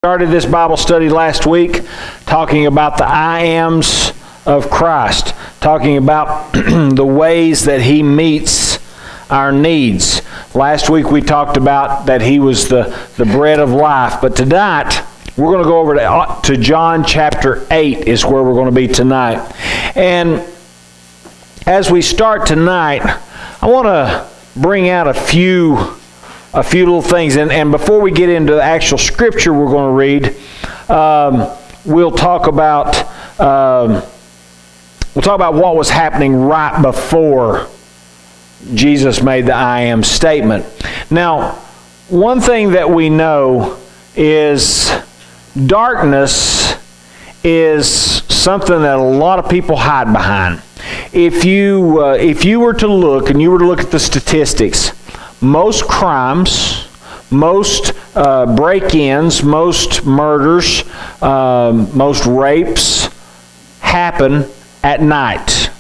Started this Bible study last week talking about the I ams of Christ, talking about the ways that He meets our needs. Last week we talked about that He was the bread of life, but tonight we're going to go over to John chapter 8 is where we're going to be tonight. And as we start tonight, I want to bring out a few little things, and before we get into the actual scripture we're going to read, we'll talk about what was happening right before Jesus made the I am statement. Now, one thing that we know is darkness is something that a lot of people hide behind. If you were to look, and you were to look at the statistics, most crimes, most break-ins, most murders, most rapes happen at night.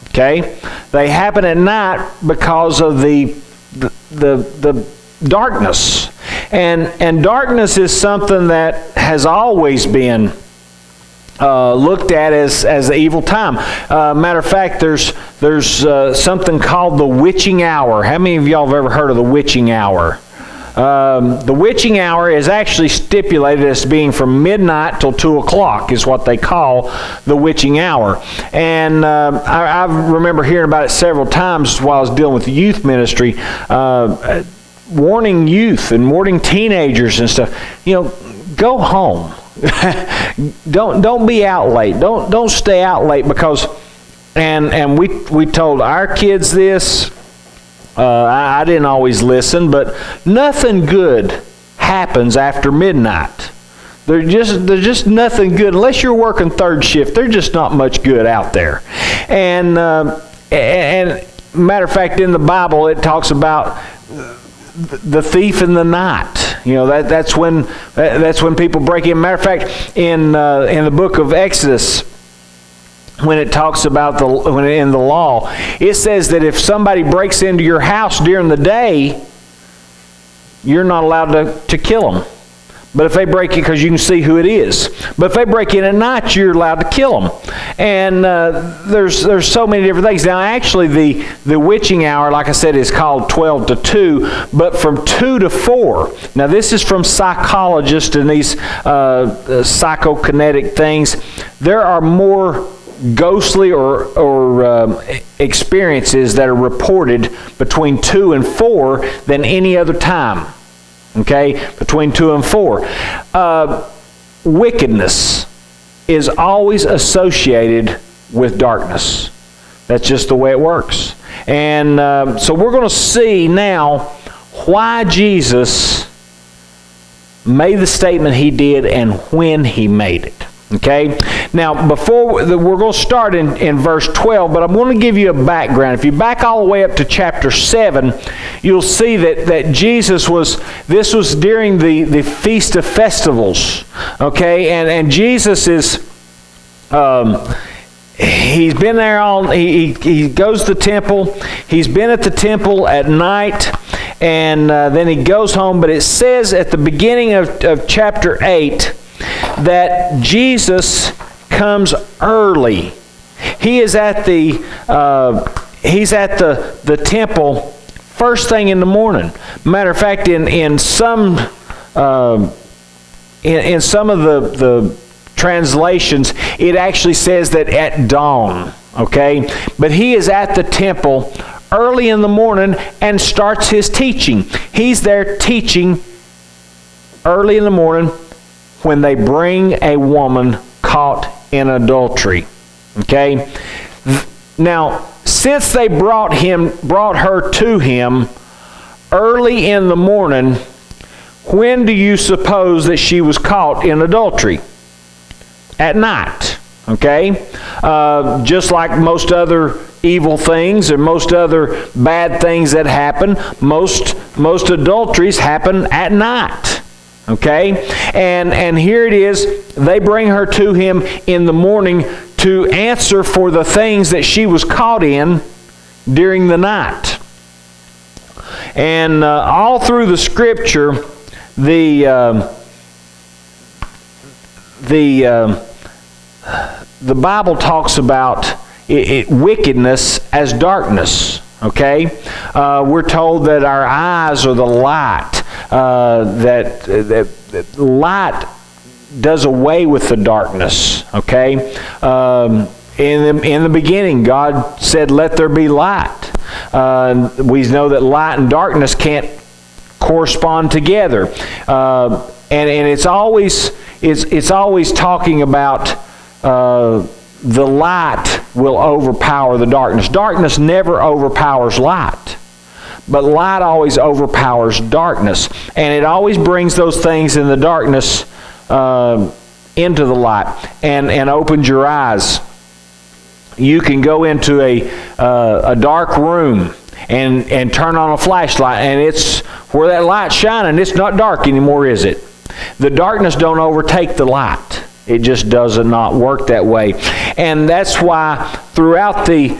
Okay? They happen at night because of the darkness. And darkness is something that has always been looked at as the evil time. Matter of fact, there's something called the witching hour. How many of y'all have ever heard of the witching hour? The witching hour is actually stipulated as being from midnight till 2 o'clock is what they call the witching hour. And I remember hearing about it several times while I was dealing with the youth ministry, warning youth and warning teenagers and stuff, go home. Don't be out late. Don't stay out late, because and we told our kids this. I didn't always listen, but nothing good happens after midnight. There's just nothing good unless you're working third shift. There's just not much good out there. And matter of fact, in the Bible it talks about the thief in the night. That's when people break in. Matter of fact, in the book of Exodus, when it talks about in the law, it says that if somebody breaks into your house during the day, you're not allowed to kill them. But if they break in, because you can see who it is. But if they break in at night, you're allowed to kill them. And there's so many different things. Now, actually, the witching hour, like I said, is called 12 to 2, but from 2 to 4. Now, this is from psychologists and these psychokinetic things. There are more ghostly or experiences that are reported between 2 and 4 than any other time. Okay, between 2 and 4. Wickedness is always associated with darkness. That's just the way it works. And so we're going to see now why Jesus made the statement He did and when He made it. Okay? Now, we're going to start in verse 12, but I'm going to give you a background. If you back all the way up to chapter 7, you'll see that Jesus this was during the Feast of Festivals. Okay? And Jesus is, he's been there he goes to the temple. He's been at the temple at night, and then he goes home. But it says at the beginning of chapter 8, that Jesus comes early. He is at the temple first thing in the morning. Matter of fact, in some of the translations, it actually says that at dawn. Okay, but He is at the temple early in the morning and starts His teaching. He's there teaching early in the morning when they bring a woman caught in adultery. Okay? Now, since they brought her to Him early in the morning, when do you suppose that she was caught in adultery? At night. Okay? Just like most other evil things and most other bad things that happen, most adulteries happen at night. Okay? And here it is, they bring her to Him in the morning to answer for the things that she was caught in during the night. And all through the Scripture, the the Bible talks about wickedness as darkness. Okay, we're told that our eyes are the light. That light does away with the darkness. Okay, in the beginning, God said, "Let there be light." We know that light and darkness can't correspond together, and it's always talking about the light will overpower the darkness. Darkness never overpowers light, but light always overpowers darkness, and it always brings those things in the darkness into the light and opens your eyes. You can go into a dark room and turn on a flashlight, and it's where that light's shining. It's not dark anymore, is it? The darkness don't overtake the light. It just does not work that way, and that's why throughout the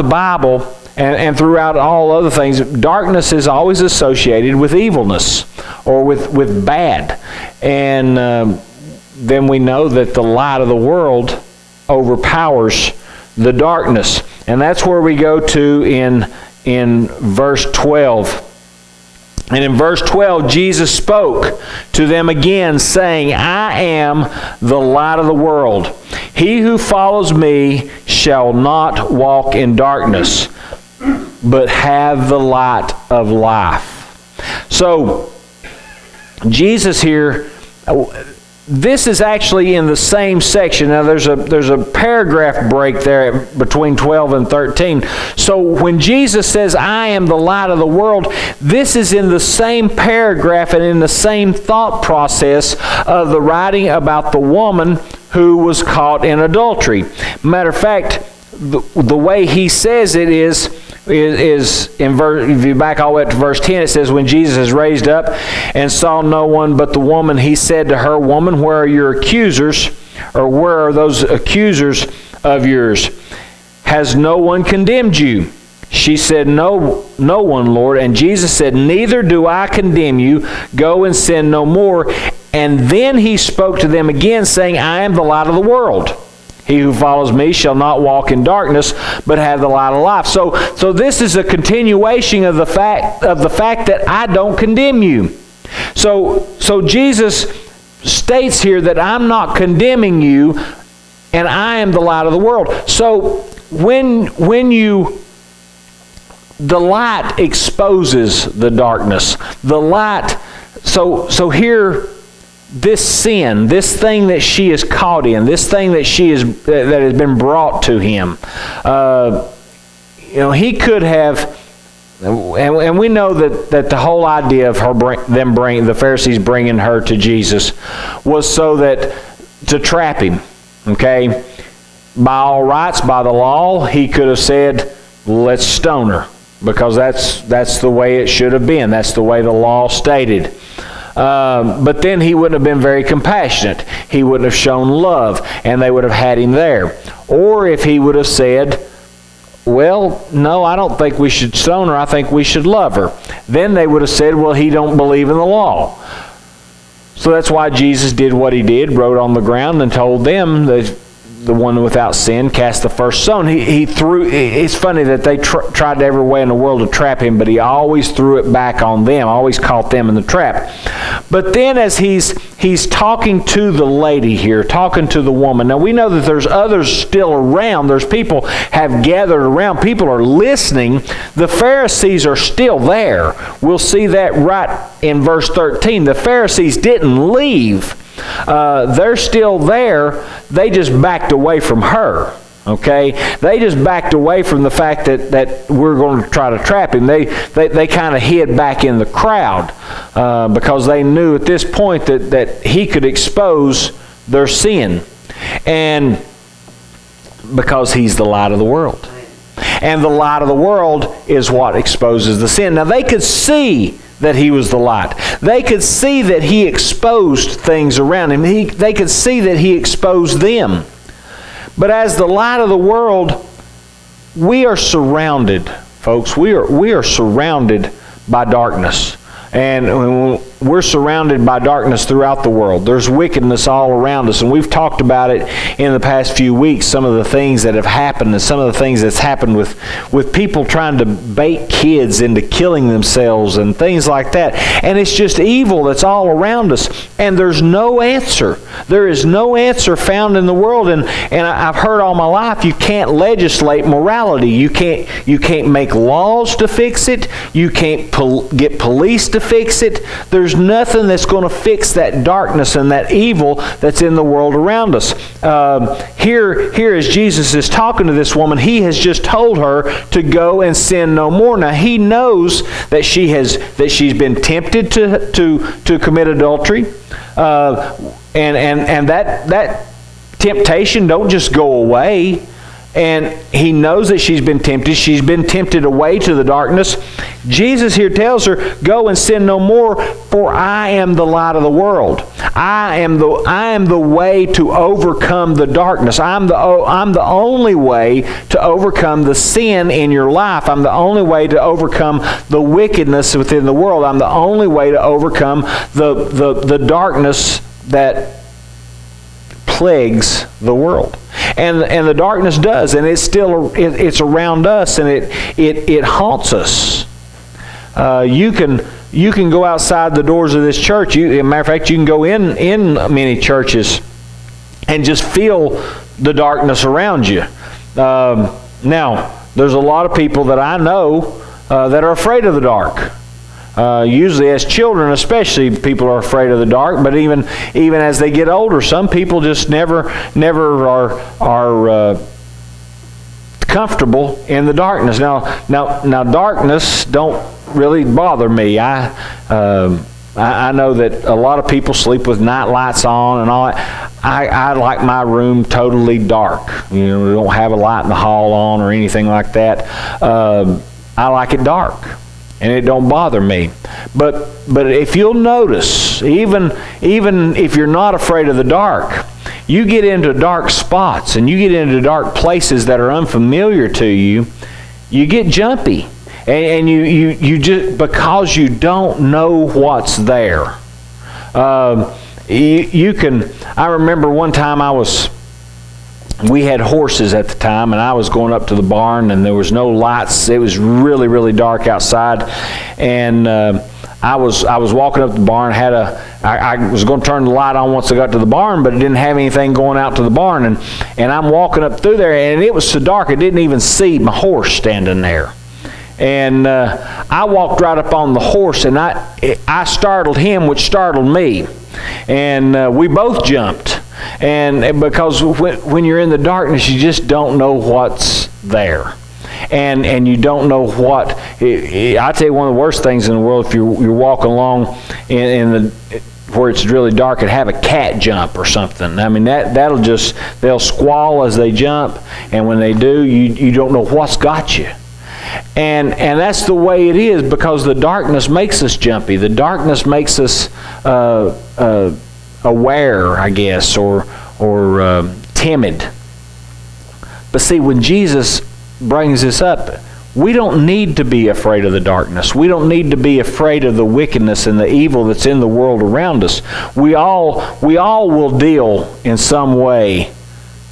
Bible and throughout all other things, darkness is always associated with evilness or with bad, and then we know that the light of the world overpowers the darkness, and that's where we go to in verse 12. And in verse 12, Jesus spoke to them again, saying, "I am the light of the world. He who follows me shall not walk in darkness, but have the light of life." So, Jesus here, this is actually in the same section. Now there's a paragraph break there between 12 and 13. So when Jesus says, "I am the light of the world," this is in the same paragraph and in the same thought process of the writing about the woman who was caught in adultery. Matter of fact, the way he says it is in verse, if you back all the way up to verse 10, it says, "When Jesus is raised up and saw no one but the woman, he said to her, 'Woman, where are your accusers?' Or where are those accusers of yours? Has no one condemned you?" She said, no one, Lord." And Jesus said, "Neither do I condemn you. Go and sin no more." And then he spoke to them again, saying, "I am the light of the world. He who follows me shall not walk in darkness, but have the light of life." So this is a continuation of the fact that I don't condemn you. So Jesus states here that I'm not condemning you, and I am the light of the world. So when the light exposes the darkness, the light. So here. This sin, this thing that she is caught in, this thing that that has been brought to him, he could have, and we know that the whole idea of the Pharisees bringing her to Jesus was so that to trap him. Okay, by all rights, by the law, he could have said, "Let's stone her," because that's the way it should have been. That's the way the law stated. But then he wouldn't have been very compassionate. He wouldn't have shown love, and they would have had him there. Or if he would have said, "Well, no, I don't think we should stone her. I think we should love her." Then they would have said, "Well, he don't believe in the law." So that's why Jesus did what he did, wrote on the ground and told them, the one without sin cast the first stone. He threw. It's funny that they tried every way in the world to trap him, but he always threw it back on them. Always caught them in the trap. But then, as he's talking to the lady here, talking to the woman. Now we know that there's others still around. There's people have gathered around. People are listening. The Pharisees are still there. We'll see that right in verse 13. The Pharisees didn't leave. They're still there. They just backed away from her. Okay, they just backed away from the fact that we're going to try to trap him. They kind of hid back in the crowd because they knew at this point that he could expose their sin, and because he's the light of the world, and the light of the world is what exposes the sin. Now they could see that he was the light. They could see that he exposed things around him. They could see that he exposed them. But as the light of the world, we are surrounded, folks. We are surrounded by darkness. And we're surrounded by darkness throughout the world. There's wickedness all around us, and we've talked about it in the past few weeks, some of the things that have happened and some of the things that's happened with people trying to bait kids into killing themselves and things like that. And it's just evil that's all around us, and there's no answer. There is no answer found in the world, and I've heard all my life, you can't legislate morality. You can't make laws to fix it. You can't get police to fix it. There's nothing that's going to fix that darkness and that evil that's in the world around us. Here as Jesus is talking to this woman, he has just told her to go and sin no more. Now he knows that she's been tempted to commit adultery, and that temptation don't just go away. And he knows that she's been tempted. She's been tempted away to the darkness. Jesus here tells her, go and sin no more, for I am the light of the world. I am the way to overcome the darkness. I'm the only way to overcome the sin in your life. I'm the only way to overcome the wickedness within the world. I'm the only way to overcome the darkness that plagues the world. And the darkness does, and it's around us, and it haunts us. You can go outside the doors of this church. As a matter of fact, you can go in many churches and just feel the darkness around you. Now, there's a lot of people that I know that are afraid of the dark. Usually as children especially, people are afraid of the dark, but even as they get older, some people just never are comfortable in the darkness. Now darkness don't really bother me. I know that a lot of people sleep with night lights on and all that. I like my room totally dark. We don't have a light in the hall on or anything like that. I like it dark. And it don't bother me. But if you'll notice, even if you're not afraid of the dark, you get into dark spots and you get into dark places that are unfamiliar to you, you get jumpy. And you just, because you don't know what's there. I remember one time we had horses at the time, and I was going up to the barn, and there was no lights. It was really, really dark outside, and I was walking up the barn. I was going to turn the light on once I got to the barn, but it didn't have anything going out to the barn, and I'm walking up through there, and it was so dark I didn't even see my horse standing there. And I walked right up on the horse, and I startled him, which startled me, and we both jumped. And because when you're in the darkness, you just don't know what's there, and you don't know what. I tell you, one of the worst things in the world, if you're walking along where it's really dark, and have a cat jump or something. I mean, they'll squall as they jump, and when they do, you don't know what's got you. And that's the way it is, because the darkness makes us jumpy. The darkness makes us aware, I guess, or timid. But see, when Jesus brings this up, we don't need to be afraid of the darkness. We don't need to be afraid of the wickedness and the evil that's in the world around us. We all will deal in some way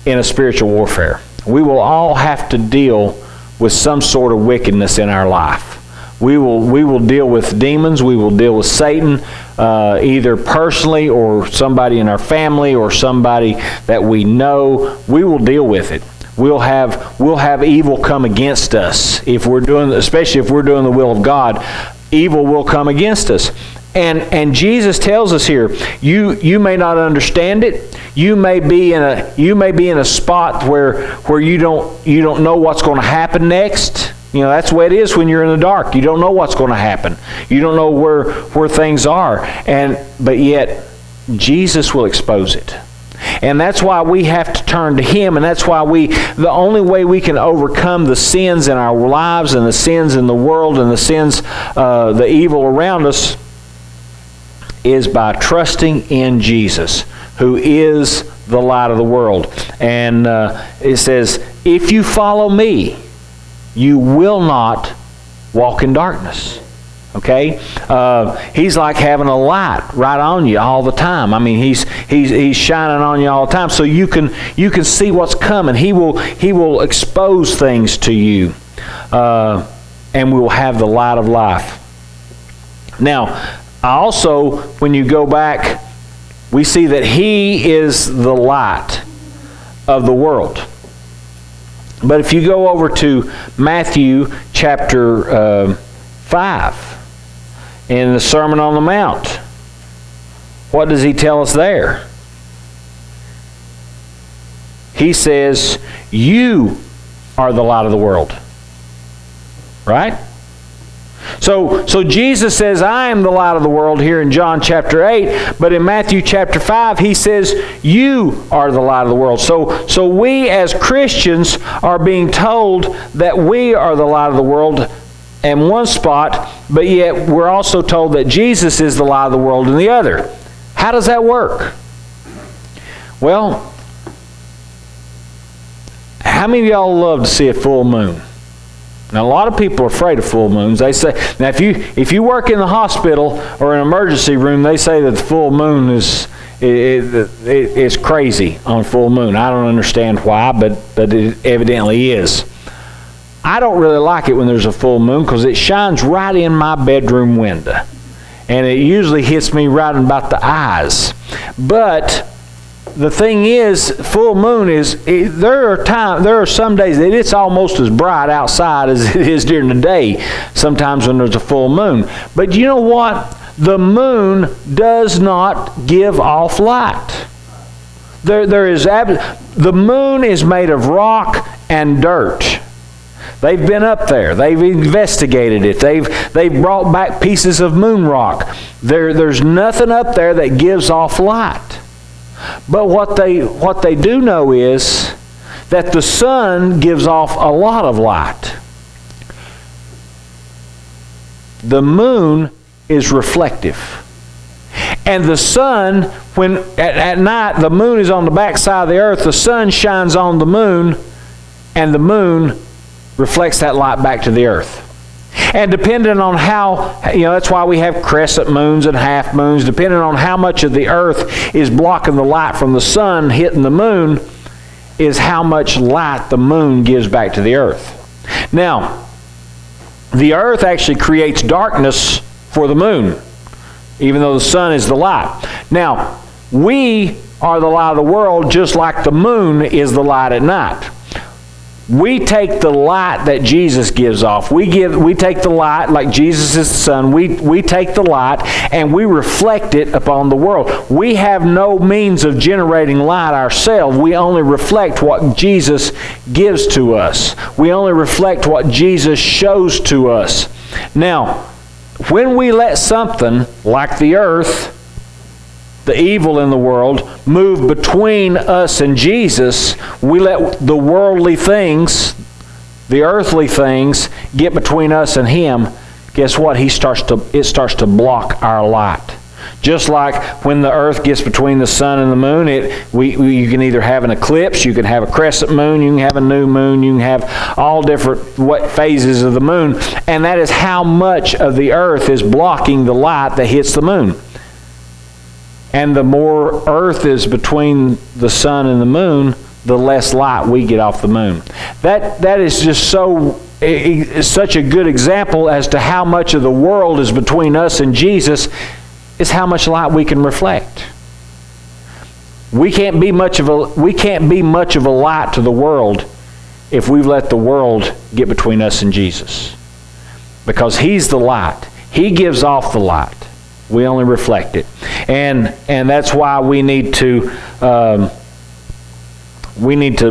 in a spiritual warfare. We will all have to deal with some sort of wickedness in our life. We will deal with demons. We will deal with Satan, either personally or somebody in our family or somebody that we know. We will deal with it. We'll have evil come against us especially if we're doing the will of God. Evil will come against us. And Jesus tells us here, you may not understand it. You may be in a spot where you don't know what's going to happen next. That's the way it is when you're in the dark. You don't know what's going to happen. You don't know where things are. But yet Jesus will expose it. And that's why we have to turn to Him, and that's why the only way we can overcome the sins in our lives and the sins in the world and the sins, the evil around us, is by trusting in Jesus, who is the light of the world. And it says, if you follow me, you will not walk in darkness. Okay, he's like having a light right on you all the time. I mean, he's shining on you all the time, so you can see what's coming. He will expose things to you, and we will have the light of life. Now, also, when you go back, we see that He is the light of the world. But if you go over to Matthew chapter 5, in the Sermon on the Mount, what does He tell us there? He says, you are the light of the world. Right? So Jesus says, I am the light of the world here in John chapter 8, but in Matthew chapter 5, He says, you are the light of the world. So we as Christians are being told that we are the light of the world in one spot, but yet we're also told that Jesus is the light of the world in the other. How does that work? Well, how many of y'all love to see a full moon? Now, a lot of people are afraid of full moons. They say, now if you work in the hospital or an emergency room, they say that the full moon is crazy on full moon. I don't understand why, but it evidently is. I don't really like it when there's a full moon because it shines right in my bedroom window. And it usually hits me right about the eyes. But the thing is, full moon there are some days that it's almost as bright outside as it is during the day, sometimes when there's a full moon. But you know what? The moon does not give off light. The moon is made of rock and dirt. They've been up there. They've investigated it. They've brought back pieces of moon rock. There's nothing up there that gives off light. But what they do know is that the sun gives off a lot of light. The moon is reflective. And the sun, when at night the moon is on the back side of the earth, the sun shines on the moon, and the moon reflects that light back to the earth. And depending on how, that's why we have crescent moons and half moons, depending on how much of the earth is blocking the light from the sun hitting the moon, is how much light the moon gives back to the earth. Now, the earth actually creates darkness for the moon, even though the sun is the light. Now, we are the light of the world just like the moon is the light at night. We take the light that Jesus gives off. We take the light like Jesus is the sun. We take the light and we reflect it upon the world. We have no means of generating light ourselves. We only reflect what Jesus gives to us. We only reflect what Jesus shows to us. Now, when we let something like the earth, the evil in the world, move between us and Jesus, we let the worldly things, the earthly things, get between us and Him. Guess what? It starts to block our light. Just like when the earth gets between the sun and the moon, you can either have an eclipse, you can have a crescent moon, you can have a new moon, you can have all different phases of the moon, and that is how much of the earth is blocking the light that hits the moon. And the more earth is between the sun and the moon, the less light we get off the moon. That is just such a good example as to how much of the world is between us and Jesus, is how much light we can reflect. We can't be much of a light to the world if we've let the world get between us and Jesus. Because He's the light. He gives off the light. We only reflect it. And that's why we need to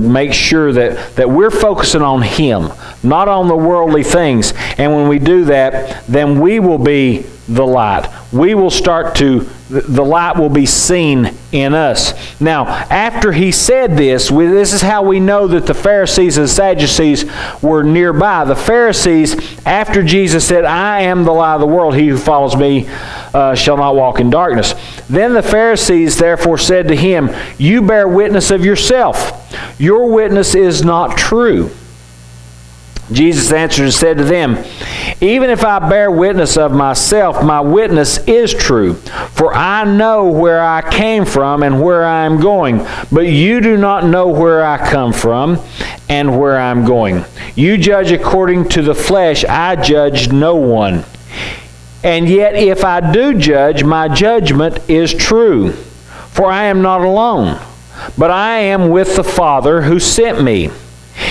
make sure that we're focusing on Him, not on the worldly things. And when we do that, then we will be the light. The light will be seen in us. Now, after He said this is how we know that the Pharisees and Sadducees were nearby. The Pharisees, after Jesus said, I am the light of the world, he who follows me shall not walk in darkness. Then the Pharisees therefore said to Him, you bear witness of yourself. Your witness is not true. Jesus answered and said to them, even if I bear witness of myself, my witness is true. For I know where I came from and where I am going, but you do not know where I come from and where I am going. You judge according to the flesh. I judge no one. And yet if I do judge, my judgment is true. For I am not alone, but I am with the Father who sent me.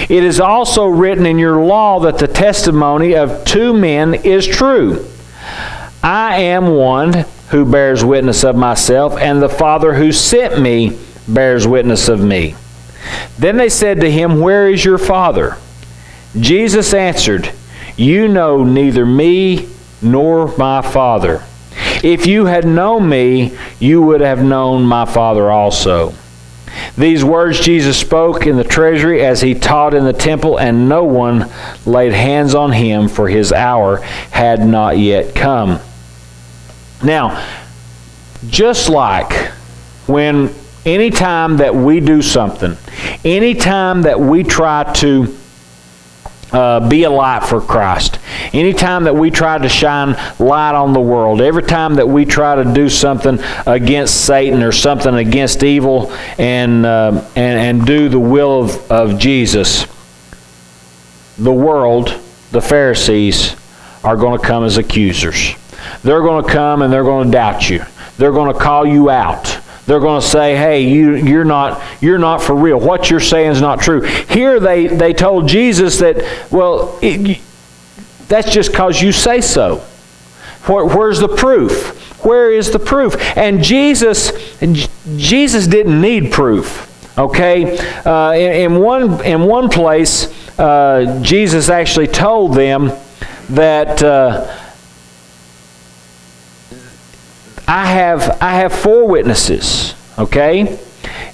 It is also written in your law that the testimony of two men is true. I am one who bears witness of myself, and the Father who sent me bears witness of me. Then they said to him, where is your Father? Jesus answered, you know neither me nor my Father. If you had known me, you would have known my Father also. These words Jesus spoke in the treasury as he taught in the temple, and no one laid hands on him, for his hour had not yet come. Now, just like when anytime that we do something, anytime that we try to be a light for Christ, anytime that we try to shine light on the world, every time that we try to do something against Satan or something against evil and do the will of Jesus, the world, the Pharisees, are going to come as accusers. They're going to come and they're going to doubt you. They're going to call you out. They're going to say, hey, you're not for real. What you're saying is not true. Here they told Jesus that, well, that's just because you say so. Where's the proof? Where is the proof? And Jesus didn't need proof. Okay? In one place, Jesus actually told them that I have four witnesses, okay?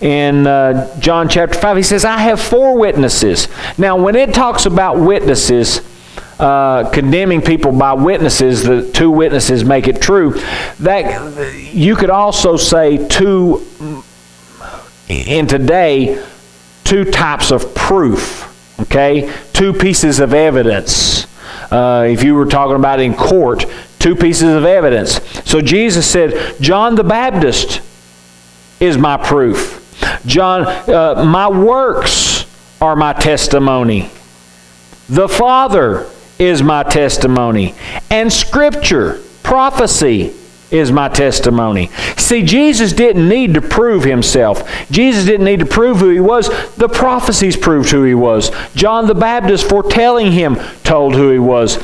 In John chapter 5, he says, I have four witnesses. Now, when it talks about witnesses, condemning people by witnesses, the two witnesses make it true, that you could also say in today, two types of proof, okay? Two pieces of evidence. If you were talking about in court, two pieces of evidence. So Jesus said, John the Baptist is my proof. My works are my testimony. The Father is my testimony. And Scripture, prophecy, is my testimony. See, Jesus didn't need to prove himself. Jesus didn't need to prove who he was. The prophecies proved who he was. John the Baptist, foretelling him, told who he was.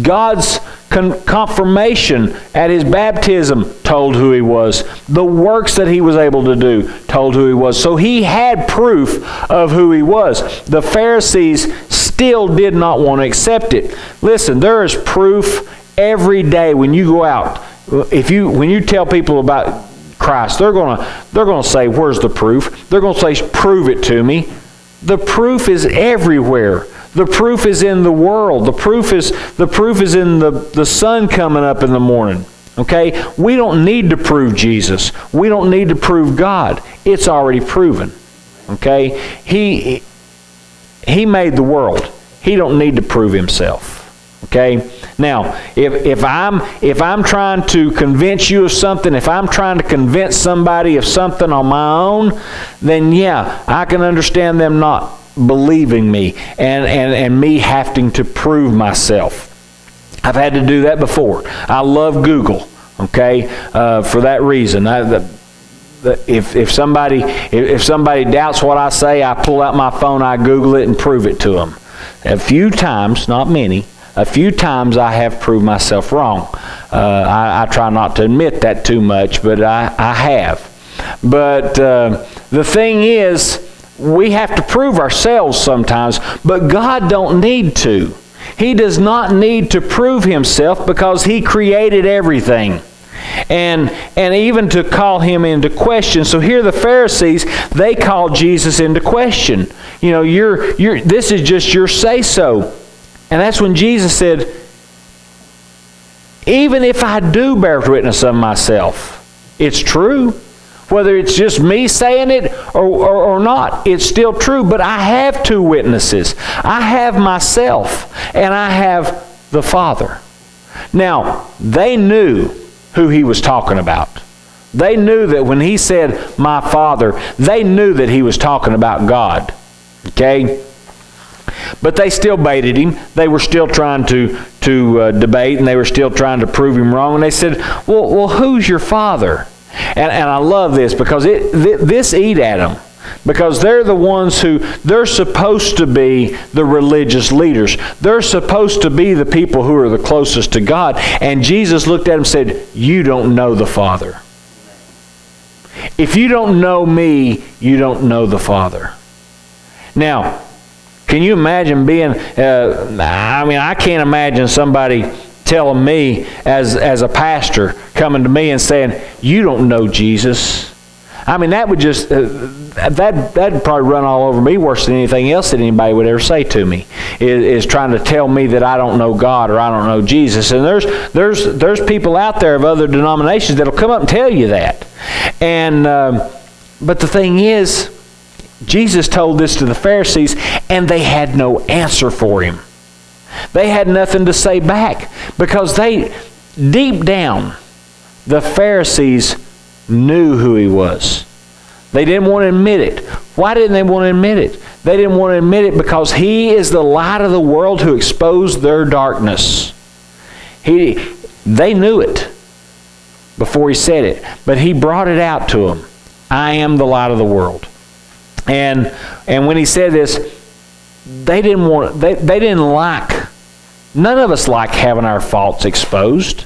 God's confirmation at his baptism told who he was. The works that he was able to do told who he was. So he had proof of who he was. The Pharisees still did not want to accept it. Listen, there is proof every day when you go out. When you tell people about Christ, they're going to say, where's the proof? They're going to say, prove it to me. The proof is everywhere. The proof is in the world. The proof is in the sun coming up in the morning. Okay? We don't need to prove Jesus. We don't need to prove God. It's already proven. Okay? He made the world. He don't need to prove himself. Okay? Now, if I'm trying to convince you of something, if I'm trying to convince somebody of something on my own, then yeah, I can understand them not believing me and me having to prove myself. I've had to do that before. I love Google, okay, for that reason. If somebody doubts what I say, I pull out my phone, I Google it, and prove it to them. A few times, not many, a few times I have proved myself wrong. I try not to admit that too much, but I have. But the thing is, we have to prove ourselves sometimes, but God don't need to. He does not need to prove himself because he created everything. And even to call him into question. So here the Pharisees, they called Jesus into question. You know, this is just your say-so. And that's when Jesus said, even if I do bear witness of myself, it's true. Whether it's just me saying it or not, it's still true. But I have two witnesses. I have myself and I have the Father. Now, they knew who he was talking about. They knew that when he said, my Father, they knew that he was talking about God. Okay? But they still baited him. They were still trying to debate, and they were still trying to prove him wrong. And they said, well, who's your father? And I love this because this eat at them. Because they're the ones they're supposed to be the religious leaders. They're supposed to be the people who are the closest to God. And Jesus looked at him and said, you don't know the Father. If you don't know me, you don't know the Father. Now, can you imagine being, I can't imagine somebody telling me as a pastor, coming to me and saying, you don't know Jesus. I mean, that would just, that'd probably run all over me worse than anything else that anybody would ever say to me, is trying to tell me that I don't know God or I don't know Jesus. And there's people out there of other denominations that'll come up and tell you that. And but the thing is, Jesus told this to the Pharisees, and they had no answer for him. They had nothing to say back because deep down, the Pharisees knew who he was. They didn't want to admit it. Why didn't they want to admit it? They didn't want to admit it because he is the light of the world who exposed their darkness. They knew it before he said it, but he brought it out to them. I am the light of the world. And when he said this, they didn't like, none of us like having our faults exposed.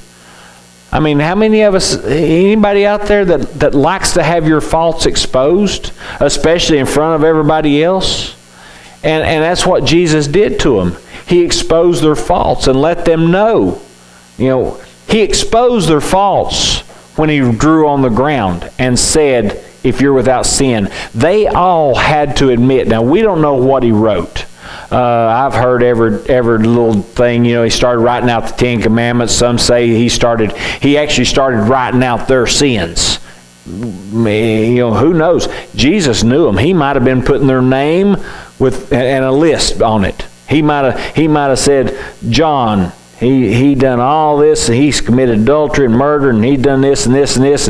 I mean, how many of us, anybody out there that likes to have your faults exposed, especially in front of everybody else? And that's what Jesus did to them. He exposed their faults and let them know. You know, he exposed their faults when he drew on the ground and said, if you're without sin. They all had to admit. Now, we don't know what he wrote. I've heard every little thing. You know, he started writing out the Ten Commandments. Some say he actually started writing out their sins. You know, who knows? Jesus knew them. He might have been putting their name and a list on it. He might have said, John, he done all this, and he's committed adultery and murder, and he done this and this and this,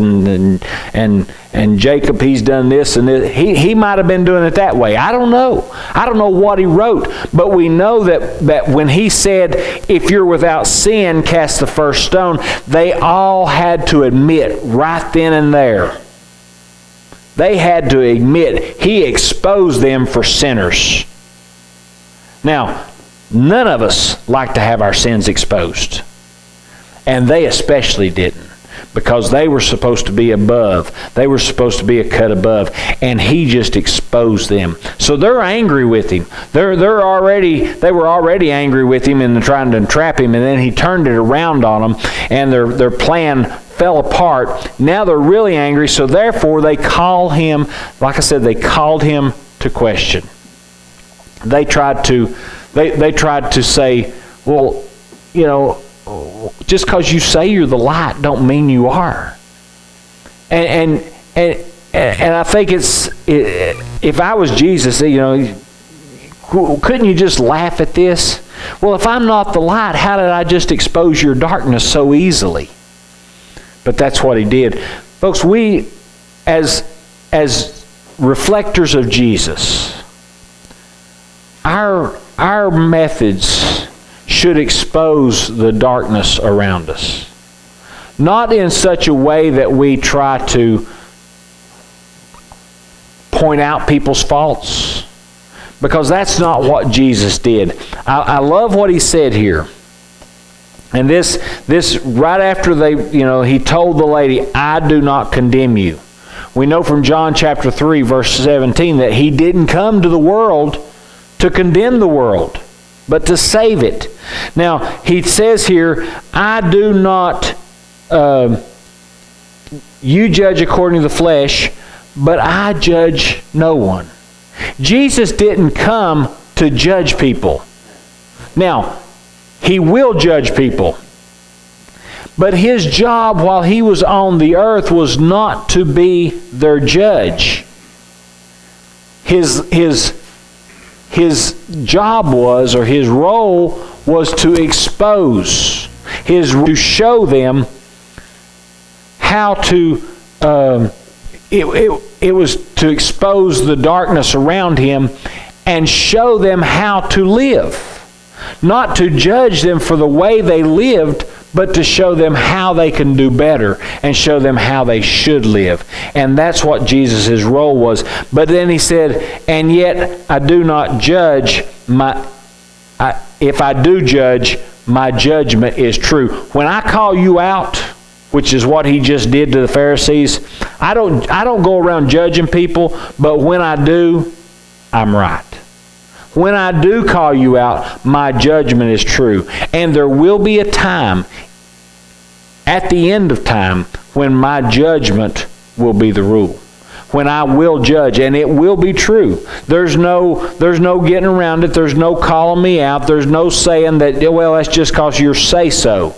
and Jacob, he's done this and this. He might have been doing it that way. I don't know. I don't know what he wrote, but we know that when he said, if you're without sin, cast the first stone, they all had to admit right then and there. They had to admit he exposed them for sinners. Now, none of us like to have our sins exposed. And they especially didn't. Because they were supposed to be above. They were supposed to be a cut above. And he just exposed them. So they're angry with him. They were already angry with him and trying to entrap him. And then he turned it around on them. And their plan fell apart. Now they're really angry. So therefore they call him, like I said, they called him to question. They tried to say, well, you know, just because you say you're the light don't mean you are. And I think if I was Jesus, you know, couldn't you just laugh at this? Well, if I'm not the light, how did I just expose your darkness so easily? But that's what he did. Folks, we, as reflectors of Jesus, our methods should expose the darkness around us. Not in such a way that we try to point out people's faults, because that's not what Jesus did. I love what he said here. And this right after he told the lady, I do not condemn you. We know from John chapter 3, verse 17, that he didn't come to the world to condemn the world, but to save it. Now, he says here, I do not, you judge according to the flesh, but I judge no one. Jesus didn't come to judge people. Now, he will judge people, But his job while he was on the earth was not to be their judge. His job was, or his role was to expose, to show them how to, it was to expose the darkness around him and show them how to live. Not to judge them for the way they lived, but to show them how they can do better and show them how they should live. And that's what Jesus' role was. But then he said, and yet I do not judge, if I do judge, my judgment is true. When I call you out, which is what he just did to the Pharisees, I don't go around judging people, but when I do, I'm right. When I do call you out, my judgment is true. And there will be a time, at the end of time, when my judgment will be the rule. When I will judge, and it will be true. There's no getting around it. There's no calling me out. There's no saying that, well, that's just because you say so.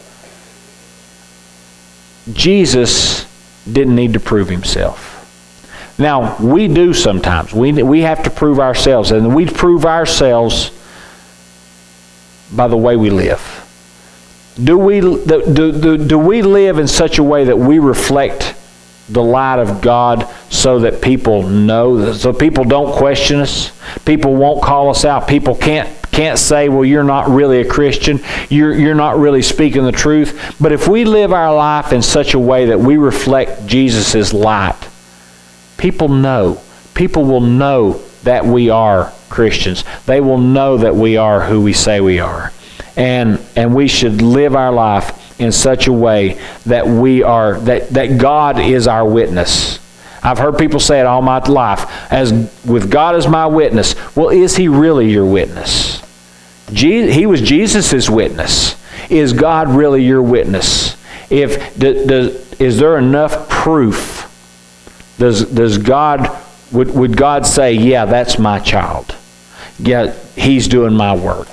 Jesus didn't need to prove himself. Now, we do sometimes. We have to prove ourselves, and we prove ourselves by the way we live. Do we live in such a way that we reflect the light of God so that people know, so people don't question us? People won't call us out. People can't say, well, you're not really a Christian. You're not really speaking the truth. But if we live our life in such a way that we reflect Jesus' light, people know. People will know that we are Christians. They will know that we are who we say we are. And we should live our life in such a way that we are, that God is our witness. I've heard people say it all my life, as with God as my witness. Well, is he really your witness? He was Jesus' witness. Is God really your witness? Is there enough proof? Does God, would God say, yeah, that's my child. Yeah, he's doing my work.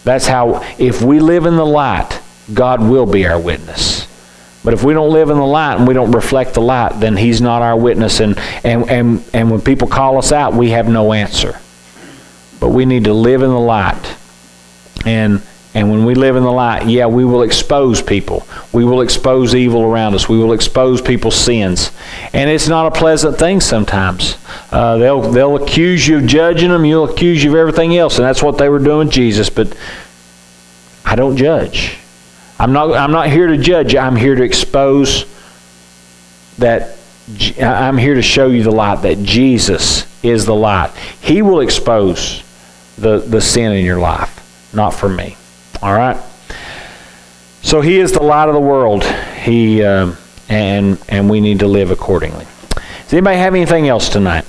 That's how, if we live in the light, God will be our witness. But if we don't live in the light and we don't reflect the light, then he's not our witness. And when people call us out, we have no answer. But we need to live in the light. And when we live in the light, yeah, we will expose people. We will expose evil around us. We will expose people's sins. And it's not a pleasant thing sometimes. They'll accuse you of judging them. You'll accuse you of everything else. And that's what they were doing with Jesus. But I don't judge. I'm not here to judge you. I'm here to expose that. I'm here to show you the light, that Jesus is the light. He will expose the sin in your life, not for me. All right? So he is the light of the world. And we need to live accordingly. Does anybody have anything else tonight?